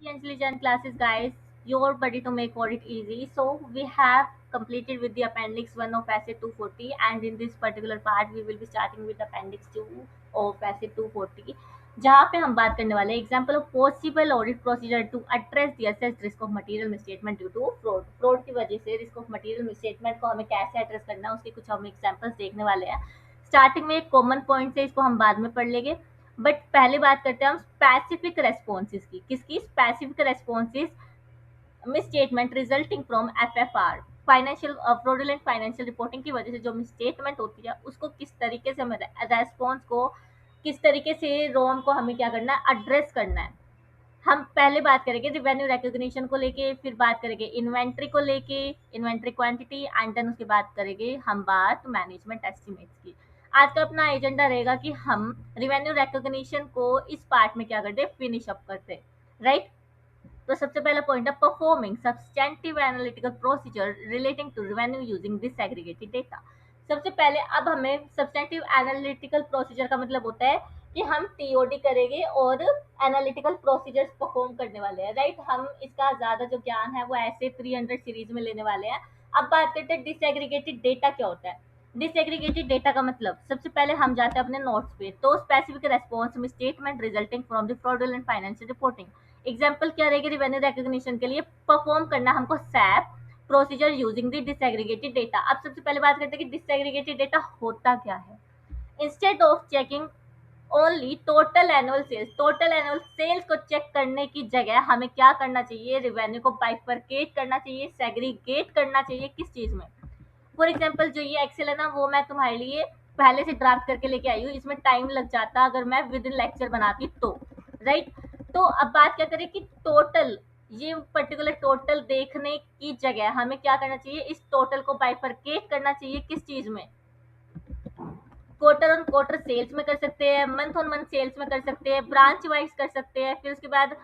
Intelligent classes, guys. Your buddy to make audit easy. So we have completed with the appendix 1 of essay 240, and in this particular part we will be starting with appendix 2 of essay 240, जहाँ पे हम बात करने वाले example of possible audit procedure to address the assessed risk of material misstatement due to fraud. Fraud की वजह से risk of material misstatement को हमें कैसे एड्रेस करना है उसके कुछ हम एग्जाम्पल्स देखने वाले हैं। स्टार्टिंग में एक कॉमन पॉइंट से इसको हम बाद में पढ़ लेंगे, बट पहले बात करते हैं हम स्पेसिफिक रेस्पॉन्सेज की। किसकी specific responses? Misstatement resulting from FFR, financial fraudulent financial reporting की वजह से जो मिसस्टेटमेंट होती है उसको किस तरीके से हमें रेस्पॉन्स को किस तरीके से रोम को हमें क्या करना है, एड्रेस करना है। हम पहले बात करेंगे रिवेन्यू रिकॉग्निशन को लेके, फिर बात करेंगे इन्वेंट्री को लेके, इन्वेंट्री क्वांटिटी, एंड देन उसके बाद करेंगे हम बात मैनेजमेंट एस्टिमेट्स की। आज का अपना एजेंडा रहेगा कि हम रिवेन्यू रिकॉग्निशन को इस पार्ट में क्या करते, फिनिश अप करते, राइट। तो सबसे पहला पॉइंट है performing substantive analytical procedure relating to revenue using disaggregated data. सबसे पहले अब हमें सब्सटेंटिव एनालिटिकल प्रोसीजर का मतलब होता है कि हम टीओडी करेंगे और एनालिटिकल प्रोसीजर्स परफॉर्म करने वाले हैं, राइट। हम इसका ज्यादा जो ज्ञान है वो ऐसे 300 सीरीज में लेने वाले हैं। अब बात करते हैं डिसएग्रीगेटेड डेटा क्या होता है। डिसएग्रीगेटेड डेटा का मतलब, सबसे पहले हम जाते हैं अपने नोट्स पे, तो specific response statement resulting from the fraudulent financial reporting. Example क्या रहेगी रिवेन्यू रिकॉग्निशन के लिए? परफॉर्म करना हमको SAP procedure using the disaggregated data. अब सबसे पहले बात करते हैं कि डिसएग्रीगेटेड डेटा होता क्या है। Instead of checking only total annual sales को चेक करने की जगह हमें क्या करना चाहिए, रिवेन्यू को बाइफरकेट करना चाहिए, सेग्रीगेट करना चाहिए। किस चीज में? फॉर एग्जाम्पल जो ये एक्सेल है ना, वो मैं तुम्हारे लिए पहले से ड्राफ्ट करके लेके आई हूँ। इसमें टाइम लग जाता अगर मैं विद इन लेक्चर बनाती तो, राइट। तो अब बात क्या करें कि टोटल, ये पर्टिकुलर टोटल देखने की जगह हमें क्या करना चाहिए, इस टोटल को बाइफरकेट करना चाहिए। किस चीज में? क्वार्टर ऑन क्वार्टर सेल्स में कर सकते हैं, मंथ ऑन मंथ सेल्स में कर सकते हैं, ब्रांच वाइज कर सकते हैं, फिर उसके बाद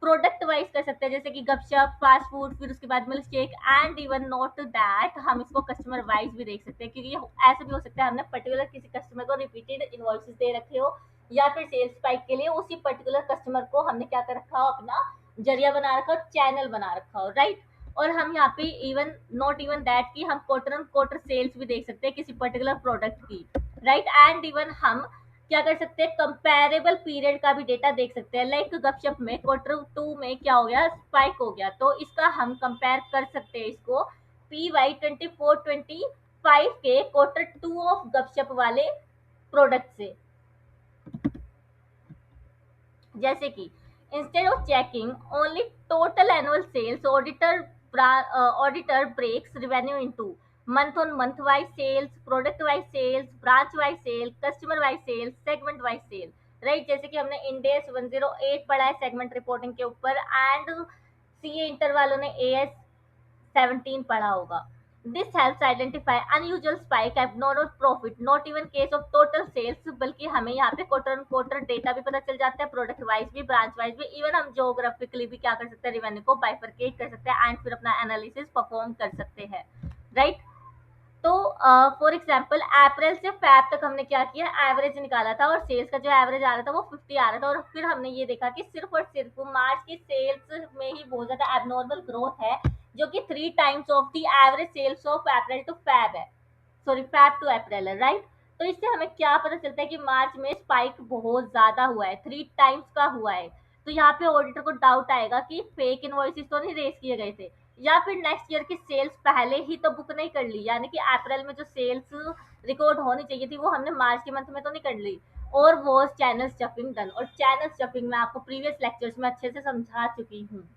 प्रोडक्ट वाइज कर सकते हैं जैसे कि गपशप, फास्ट फूड, फिर उसके बाद milk shake, and even not that हम इसको कस्टमर वाइज भी देख सकते हैं, क्योंकि ये ऐसा भी हो सकता है हमने पर्टिकुलर किसी कस्टमर को रिपीटेड इनवॉइसेस दे रखे हो, या फिर सेल्स स्पाइक के लिए उसी पर्टिकुलर कस्टमर को हमने क्या कर रखा हो, अपना जरिया बना रखा हो, चैनल बना रखा हो, राइट। और हम यहाँ पे इवन नॉट इवन दैट की हम क्वार्टर ऑन क्वार्टर सेल्स भी देख सकते हैं किसी पर्टिकुलर प्रोडक्ट की, राइट। एंड इवन हम क्या कर सकते हैं, कंपेरेबल पीरियड का भी डेटा देख सकते हैं। लाइक गपशप में क्वार्टर 2 में क्या हो गया, स्पाइक हो गया, तो इसका हम कंपेयर कर सकते हैं इसको PY 24-25 के क्वार्टर 2 ऑफ गपशप वाले प्रोडक्ट से। जैसे कि instead of checking only total annual sales, auditor breaks revenue into month on month wise sales, product wise sales, branch wise sales, customer wise sales, segment wise sale, right. जैसे कि हमने इंडेस 108 पढ़ा है सेगमेंट रिपोर्टिंग के ऊपर, and CA inter वालों ने AS 17 पढ़ा होगा। This helps identify unusual spike, abnormal profit, not even case of total sales, बल्कि हमें यहाँ पे क्वार्टर क्वार्टर डेटा भी पता चल जाता है, प्रोडक्ट वाइज भी, ब्रांच वाइज भी, इवन हम जोग्राफिकली भी क्या कर सकते हैं, रिवेन्यू को बाइफरकेट कर सकते हैं, एंड फिर अपना एनालिसिस परफॉर्म कर सकते हैं, राइट। तो फॉर एग्जाम्पल अप्रैल से फैब तक हमने क्या किया, एवरेज निकाला था, और सेल्स का जो एवरेज आ रहा था वो 50 आ रहा था, और फिर हमने ये देखा कि सिर्फ और सिर्फ मार्च की सेल्स में ही बहुत ज्यादा एबनॉर्मल ग्रोथ है, जो कि 3 times of the average sales of April to Feb है, सॉरी फैब टू अप्रैल है, राइट। तो इससे हमें क्या पता चलता है कि मार्च में स्पाइक बहुत ज्यादा हुआ है, 3 टाइम्स का हुआ है। तो यहाँ पे ऑडिटर को डाउट आएगा कि फेक इनवॉइसेस तो नहीं रेस किए गए थे, या फिर नेक्स्ट ईयर की सेल्स पहले ही तो बुक नहीं कर ली, यानी कि अप्रैल में जो सेल्स रिकॉर्ड होनी चाहिए थी वो हमने मार्च के मंथ में तो नहीं कर ली, और वो चैनल स्टफिंग डन। और चैनल स्टफिंग मैं आपको प्रीवियस लेक्चर्स में अच्छे से समझा चुकी हूँ।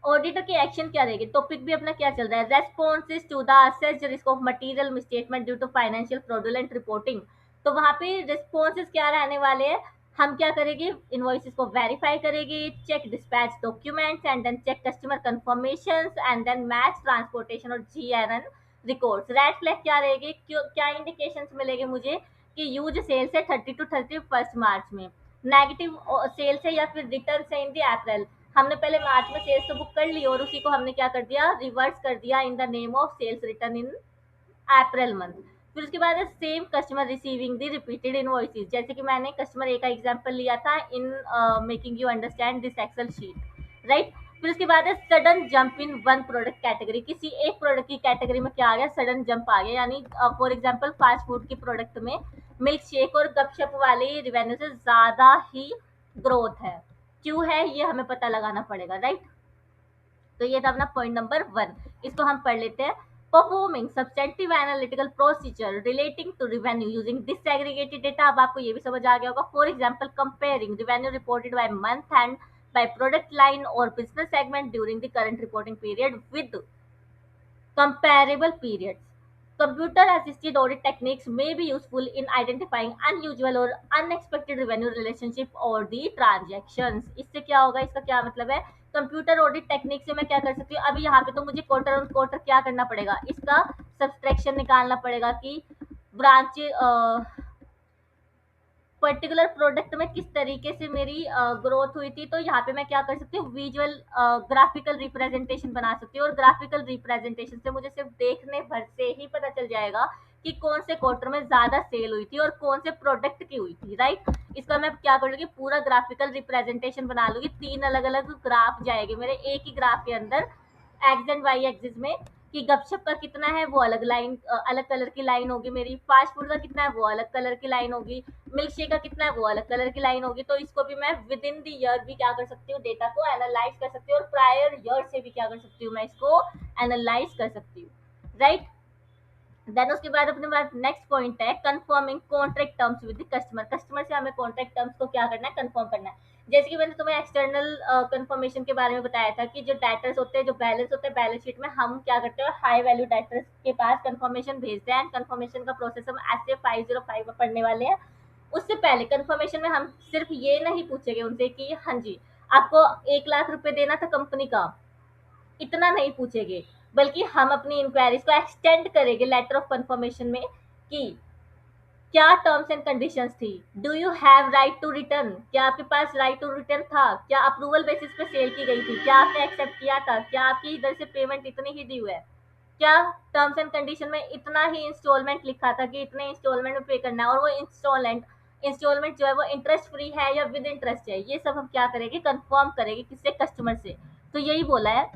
ऑडिटर की एक्शन क्या रहेगी, टॉपिक भी अपना क्या चल रहा है, responses to the assessed risk of material misstatement due to financial fraudulent reporting. तो वहां पे रिस्पॉन्सेज क्या रहने वाले हैं, हम क्या करेंगे, इनवॉइसेस को वेरीफाई करेंगे, check dispatch documents, and then check customer confirmations, and then match transportation और GRN रिकॉर्ड्स। रेड फ्लैग क्या रहेगी, क्या इंडिकेशंस मिलेंगे मुझे कि यूज सेल्स है 30 to 31 मार्च में, नेगेटिव सेल्स है या फिर रिटर्न है इन दी अप्रैल। हमने पहले मार्च में सेल्स तो बुक कर ली और उसी को हमने क्या कर दिया, रिवर्स कर दिया in the name of sales return in April month. फिर उसके बाद है same customer receiving the repeated invoices, जैसे कि मैंने कस्टमर ए का एग्जांपल लिया था in making you understand this Excel sheet, right. फिर उसके बाद है sudden jump in one product category, किसी एक प्रोडक्ट की कैटेगरी में क्या आ गया, सडन जंप आ गया, यानी फॉर एग्जांपल फास्ट फूड की प्रोडक्ट में मिल्क शेक और गपशप वाले रिवेन्यू से ज्यादा ही ग्रोथ है, क्यों है ये हमें पता लगाना पड़ेगा, राइट। तो ये था अपना पॉइंट नंबर 1। इसको हम पढ़ लेते हैं। Performing substantive analytical procedure relating to revenue using disaggregated data. अब आपको ये भी समझ आ गया होगा। For example comparing revenue reported by month and by product line or business segment during the current reporting period with comparable periods. Computer assisted audit techniques may be useful in identifying unusual or unexpected revenue relationship or the transactions. इससे क्या होगा, इसका क्या मतलब है, computer audit technique से मैं क्या कर सकती हूँ, अभी यहाँ पे तो मुझे क्वार्टर ऑन क्वार्टर क्या करना पड़ेगा, इसका सब्सट्रैक्शन निकालना पड़ेगा कि ब्रांच पर्टिकुलर प्रोडक्ट में किस तरीके से मेरी ग्रोथ हुई थी। तो यहाँ पे मैं क्या कर सकती हूँ, विजुअल ग्राफिकल रिप्रेजेंटेशन बना सकती हूँ, और ग्राफिकल रिप्रेजेंटेशन से मुझे सिर्फ देखने भर से ही पता चल जाएगा कि कौन से क्वार्टर में ज्यादा सेल हुई थी और कौन से प्रोडक्ट की हुई थी, राइट। इसका मैं क्या करूँगी, पूरा ग्राफिकल रिप्रेजेंटेशन बना लूंगी, 3 अलग अलग ग्राफ जाएंगे मेरे एक ही ग्राफ के अंदर, एक्स एंड वाई एक्सिस में, कि गपशप का कितना है वो अलग लाइन, अलग कलर की लाइन होगी मेरी, फास्ट फूड का कितना है वो अलग कलर की लाइन होगी, मिल्क शेक का कितना है वो अलग कलर की लाइन होगी। तो इसको भी मैं विद इन द ईयर भी क्या कर सकती हूँ, डेटा को एनालाइज कर सकती हूँ, और प्रायर ईयर से भी क्या कर सकती हूँ, मैं इसको एनालाइज कर सकती हूँ, राइट। देन उसके बाद अपने पास नेक्स्ट पॉइंट है confirming contract terms with the customer. Customer से हमें कॉन्ट्रैक्ट टर्म्स को क्या करना है, कंफर्म करना है। जैसे कि मैंने तुम्हें एक्सटर्नल कंफर्मेशन के बारे में बताया था कि जो डेटर्स होते हैं, जो बैलेंस होते हैं, बैलेंस शीट में हम क्या करते हैं, हाई वैल्यू डेटर्स के पास कंफर्मेशन भेजते हैं, एंड कंफर्मेशन का प्रोसेस हम ऐसे 505 में पढ़ने वाले हैं। उससे पहले कंफर्मेशन में हम सिर्फ ये नहीं पूछेंगे उनसे कि हाँ जी आपको 1 लाख रुपए देना था कंपनी का, इतना नहीं पूछेंगे, बल्कि हम अपनी इंक्वायरीज को एक्सटेंड करेंगे लेटर ऑफ कंफर्मेशन में कि क्या टर्म्स एंड कंडीशंस थी, do you have right to return, क्या आपके पास राइट टू रिटर्न था, क्या अप्रूवल बेसिस पे सेल की गई थी, क्या आपने एक्सेप्ट किया था, क्या आपकी इधर से पेमेंट इतनी ही ड्यू है, क्या टर्म्स एंड कंडीशन में इतना ही इंस्टॉलमेंट लिखा था कि इतने इंस्टॉलमेंट में पे करना है, और वो इंस्टॉलमेंट जो है वो इंटरेस्ट फ्री है या विद इंटरेस्ट है, ये सब हम क्या करेंगे, कंफर्म करेंगे किससे, कस्टमर से। तो यही बोला है,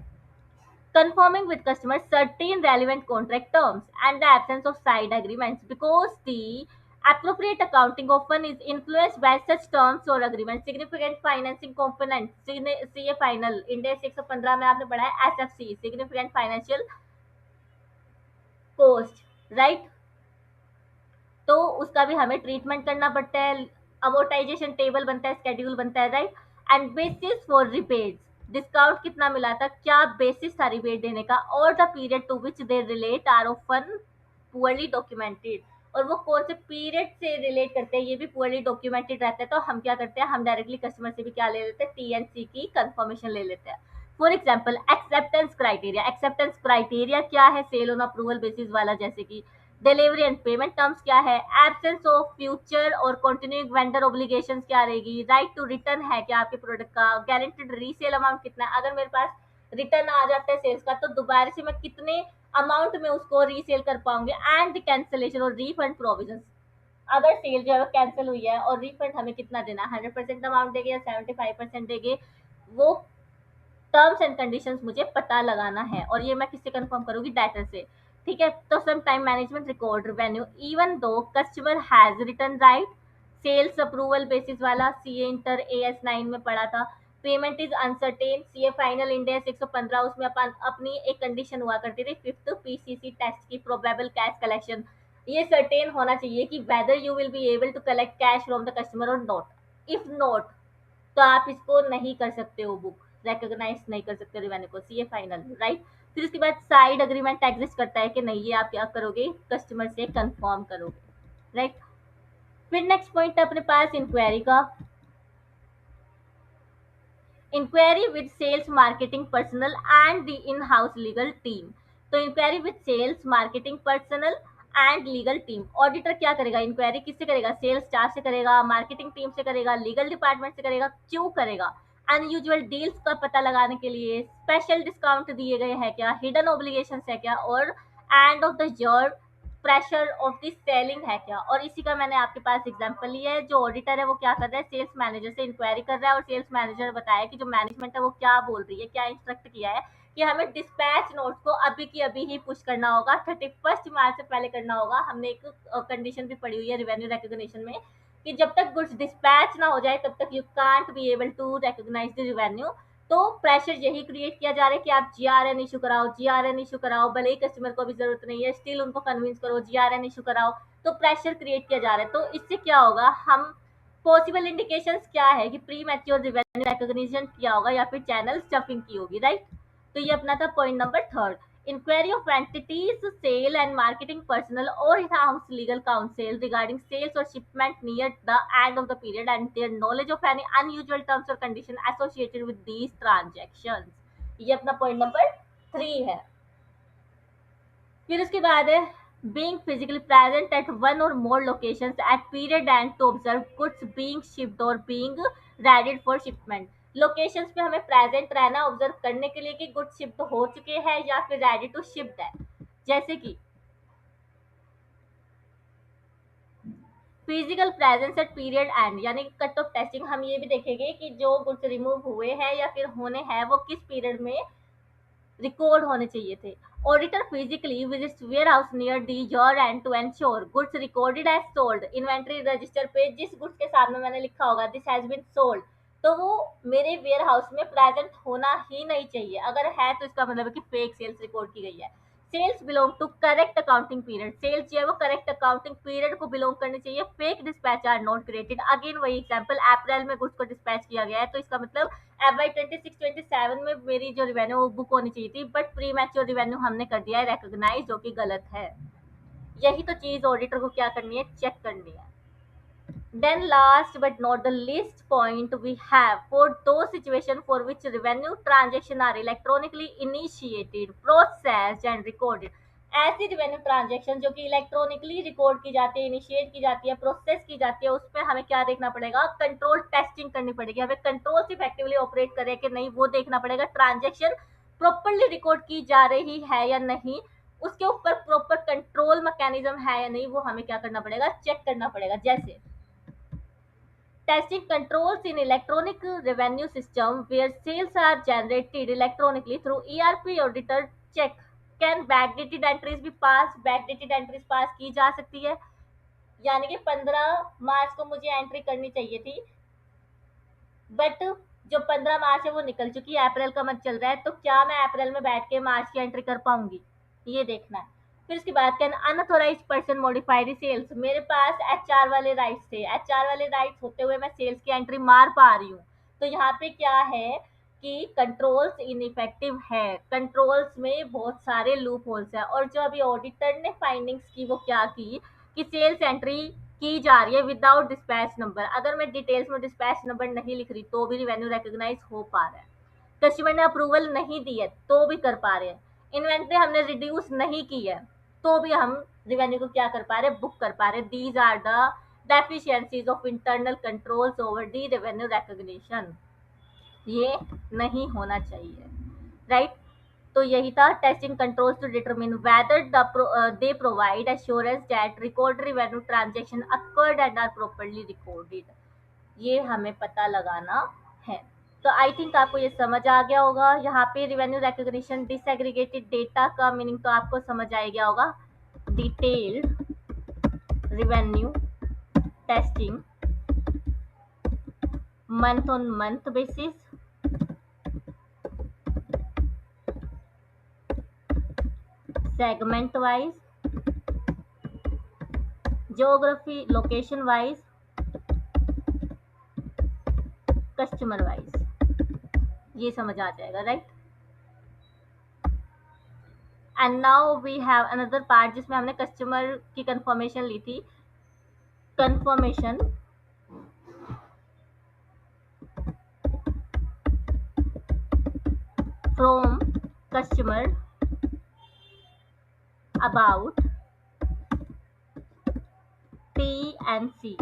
confirming with customers certain relevant contract terms and the absence of side agreements, because the appropriate accounting often is influenced by such terms or agreements. Significant financing component, CA final index 115 में आपने पढ़ा है SFC, significant financial cost, right। तो उसका भी हमें treatment करना पड़ता है, अमोर्टाइजेशन टेबल बनता है, स्केड्यूल बनता है, right. And bases for rebate, discount कितना मिला था, क्या बेसिस था रिबेट देने का, और the period to which they relate are often poorly documented, और वो कौन से पीरियड से रिलेट करते हैं ये भी पुअरली डॉक्यूमेंटेड रहता है। तो हम क्या करते हैं, हम डायरेक्टली कस्टमर से भी क्या ले लेते हैं, TNC की कंफर्मेशन ले लेते हैं। For example acceptance criteria, acceptance criteria क्या है, सेल ऑन अप्रूवल बेसिस वाला, जैसे कि डिलीवरी एंड पेमेंट टर्म्स क्या है, एब्सेंस ऑफ फ्यूचर और कंटिन्यूइंग वेंडर ऑब्लिगेशन क्या रहेगी, राइट टू रिटर्न है क्या आपके प्रोडक्ट का, गारंटेड रीसेल अमाउंट कितना है, अगर मेरे पास रिटर्न आ जाता है सेल्स का तो दोबारा से मैं कितने अमाउंट में उसको रीसेल कर पाऊंगे, एंड कैंसिलेशन और रिफंड प्रोविजन, अगर सेल जो है कैंसिल हुई है और रिफंड हमें कितना देना, 100% अमाउंट देंगे या 75% देंगे, वो टर्म्स एंड कंडीशंस मुझे पता लगाना है, और ये मैं किससे कंफर्म करूंगी, डाटा से, ठीक है। तो some time management record revenue even though customer has return right, sales approval basis वाला सीए इंटर AS9 में पढ़ा था। Payment is uncertain, CA final index 115, उसमें अपन अपनी एक कंडीशन हुआ करती थी, फिफ्थ PCC टेस्ट की, प्रोबेबल कैश कलेक्शन, ये सर्टेन होना चाहिए कि whether you will be able to collect cash from the customer और नॉट, इफ नॉट तो आप इसको नहीं कर सकते हो, बुक रिकॉग्नाइज नहीं कर सकते रिवेन्यू को, सीए फाइनल, राइट। फिर उसके बाद साइड अग्रीमेंट एग्जिस्ट करता है कि नहीं, ये आप क्या करोगे, कस्टमर से कंफर्म करोगे, राइट। फिर नेक्स्ट पॉइंट है अपने पास इंक्वायरी का, inquiry with sales marketing personal and the in house legal team. तो inquiry with sales marketing personal and legal team, auditor क्या करेगा, इंक्वायरी किससे करेगा, सेल्स स्टाफ से करेगा, मार्केटिंग टीम से करेगा, लीगल डिपार्टमेंट से करेगा, क्यों करेगा, अनयूजुअल डील्स का पता लगाने के लिए, स्पेशल डिस्काउंट दिए गए हैं क्या, हिडन ऑब्लिगेशन है क्या, और end of the year pressure of the selling है क्या। और इसी का मैंने आपके पास एग्जांपल लिया है। जो ऑडिटर है वो क्या कर रहा है, सेल्स मैनेजर से इंक्वायरी कर रहा है और सेल्स मैनेजर बताया कि जो मैनेजमेंट है वो क्या बोल रही है, क्या इंस्ट्रक्ट किया है कि हमें डिस्पैच नोट्स को अभी की अभी ही पुश करना होगा, 31 मार्च से पहले करना होगा। हमने एक कंडीशन भी पढ़ी हुई है रेवेन्यू रिकॉग्निशन में कि जब तक गुड्स डिस्पैच ना हो जाए तब तक you can't be able to recognise the revenue. तो प्रेशर यही क्रिएट किया जा रहा है कि आप जीआरएन इशू कराओ, जीआरएन इशू कराओ, भले ही कस्टमर को भी जरूरत नहीं है, स्टिल उनको कन्विंस करो, जीआरएन इशू कराओ। तो प्रेशर क्रिएट किया जा रहा है। तो इससे क्या होगा, हम पॉसिबल इंडिकेशंस क्या है कि प्री मैच्योर रेवेन्यू रिकॉग्निशन किया होगा या फिर चैनल स्टफिंग की होगी, राइट। तो ये अपना था point number third. Inquiry of entities, sale and marketing personnel or in-house legal counsel regarding sales or shipment near the end of the period and their knowledge of any unusual terms or condition associated with these transactions। ये अपना point number 3 है। फिर उसके बाद है being physically present at one or more locations at period end to observe goods being shipped or being ready for shipment। Locations पे हमें present रहना, ऑब्जर्व करने के लिए कि गुड्स शिफ्ट हो चुके हैं या फिर रेडी टू शिफ्ट है। जैसे कि physical presence at period and, यानी कट ऑफ टेस्टिंग, हम ये भी देखेंगे कि जो गुड्स रिमूव हुए हैं या फिर होने हैं वो किस पीरियड में रिकॉर्ड होने चाहिए थे। Auditor physically visits warehouse near the year end to ensure goods recorded as sold. Inventory register पे जिस गुड्स के सामने मैंने लिखा होगा दिस हैज बीन सोल्ड, तो वो मेरे वेयर हाउस में प्रेजेंट होना ही नहीं चाहिए। अगर है तो इसका मतलब है कि फेक सेल्स रिकॉर्ड की गई है। Sales belong to correct accounting period, sales जो है वो करेक्ट अकाउंटिंग पीरियड को बिलोंग करनी चाहिए। Fake dispatch are not created. Again वही एग्जांपल, अप्रैल में गुड्स को डिस्पैच किया गया है तो इसका मतलब FY 26-27 में मेरी जो रिवेन्यू वो बुक होनी चाहिए थी, बट प्री मैच्योर रिवेन्यू हमने कर दिया है रिकॉग्नाइज, जो कि गलत है। यही तो चीज ऑडिटर को क्या करनी है, चेक करनी है। Then last but not the least point we have for those situations for which revenue transactions are electronically initiated, processed and recorded। ऐसी रेवेन्यू ट्रांजेक्शन जो कि इलेक्ट्रॉनिकली रिकॉर्ड की जाती है, इनिशिएट की जाती है, प्रोसेस की जाती है, उसमें हमें क्या देखना पड़ेगा, कंट्रोल टेस्टिंग करनी पड़ेगी। हमें कंट्रोल इफेक्टिवली ऑपरेट करे कि नहीं वो देखना पड़ेगा। ट्रांजेक्शन प्रॉपरली रिकॉर्ड की जा रही है या नहीं, उसके ऊपर प्रॉपर कंट्रोल मैकेनिज्म है या नहीं, वो हमें क्या करना पड़ेगा, चेक करना पड़ेगा। जैसे testing controls in electronic revenue system where sales are generated electronically through ERP auditor check। Can backdated entries भी पास, backdated entries पास की जा सकती है, यानी कि 15 मार्च को मुझे एंट्री करनी चाहिए थी, बट जो 15 मार्च है वो निकल चुकी है, अप्रैल का मंथ चल रहा है, तो क्या मैं अप्रैल में बैठ के मार्च की एंट्री कर पाऊंगी, ये देखना है। फिर उसके बाद can unauthorise person modify the sales. मेरे पास HR वाले राइट्स थे, HR वाले राइट्स होते हुए मैं सेल्स की एंट्री मार पा रही हूँ। तो यहाँ पे क्या है कि कंट्रोल्स इनइफेक्टिव है, कंट्रोल्स में बहुत सारे लूप होल्स है। और जो अभी ऑडिटर ने फाइंडिंग्स की वो क्या की कि सेल्स एंट्री की जा रही है विदाउट डिस्पैच नंबर। अगर मैं डिटेल्स में डिस्पैच नंबर नहीं लिख रही तो भी रिवेन्यू रिकॉग्नाइज हो पा रहा है। कस्टमर ने अप्रूवल नहीं दी है तो भी कर पा रहे हैं। इन्वेंट्री हमने रिड्यूस नहीं की है तो भी हम रिवेन्यू को क्या कर पा रहे हैं, बुक कर पा रहे हैं। These are the deficiencies of internal controls over the revenue recognition. ये नहीं होना चाहिए, राइट। तो यही था testing controls to determine whether they provide assurance that record revenue transaction occurred and are properly recorded. ये हमें पता लगाना है। तो आई थिंक आपको ये समझ आ गया होगा। यहाँ पे रिवेन्यू रिकॉग्निशन डिसएग्रीगेटेड डेटा का मीनिंग तो आपको समझ आ गया होगा। Detailed revenue testing month on month basis, segment wise, geography location wise, customer wise, ये समझ आ जाएगा, right. And now we have another part जिसमें हमने कस्टमर की कंफर्मेशन ली थी। Confirmation from customer about T&C।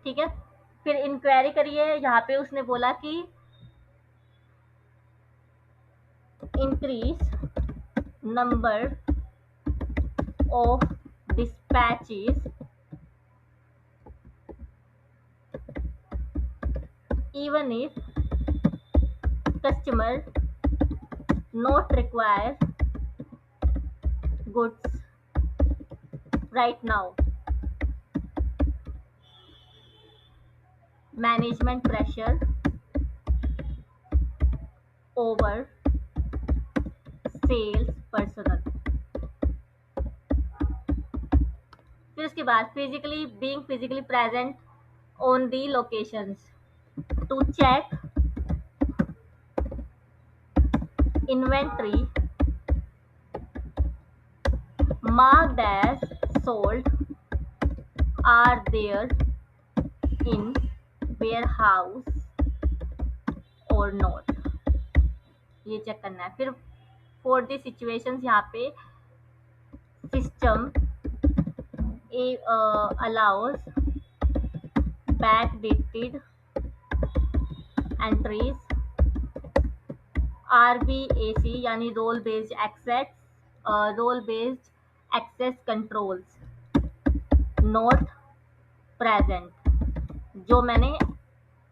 ठीक है, फिर इंक्वायरी करिए। यहाँ पे उसने बोला कि increase number of dispatches even if customer not require goods right now. Management pressure over sales personnel. फिर उसके बाद physically present on the locations to check inventory marked as sold are there in warehouse or not, ये check करना है। फिर for the situations यहाँ पे system allows backdated entries, RBAC यानी role based access controls not present. जो मैंने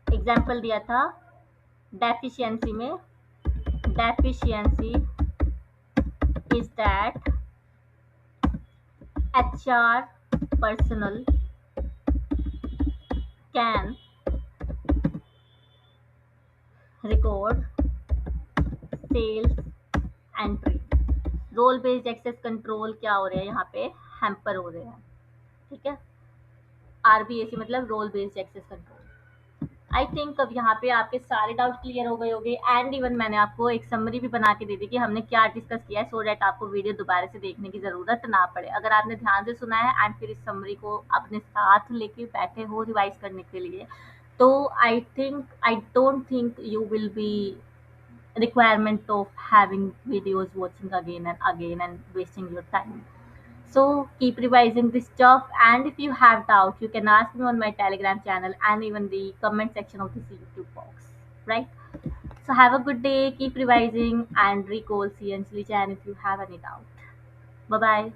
example दिया था डेफिशिएंसी में, deficiency is that HR personnel can record sales entry। Role based access control क्या हो रहे हैं यहाँ पे, हैम्पर हो रहे हैं। ठीक है, RBAC मतलब role based access control. I think अब यहाँ पे आपके सारे डाउट क्लियर हो गए होंगे एंड इवन मैंने आपको एक समरी भी बना के दे दी कि हमने क्या डिस्कस किया है, सो दैट आपको वीडियो दोबारा से देखने की ज़रूरत ना पड़े। अगर आपने ध्यान से सुना है एंड फिर इस समरी को अपने साथ लेके बैठे हो रिवाइज करने के लिए, तो I don't think you will B requirement of having videos watching again and wasting your time. So keep revising this stuff, and if you have doubt you can ask me on my Telegram channel and even the comment section of this YouTube box, right? So have a good day, keep revising, and recall CN Chan if you have any doubt. Bye bye.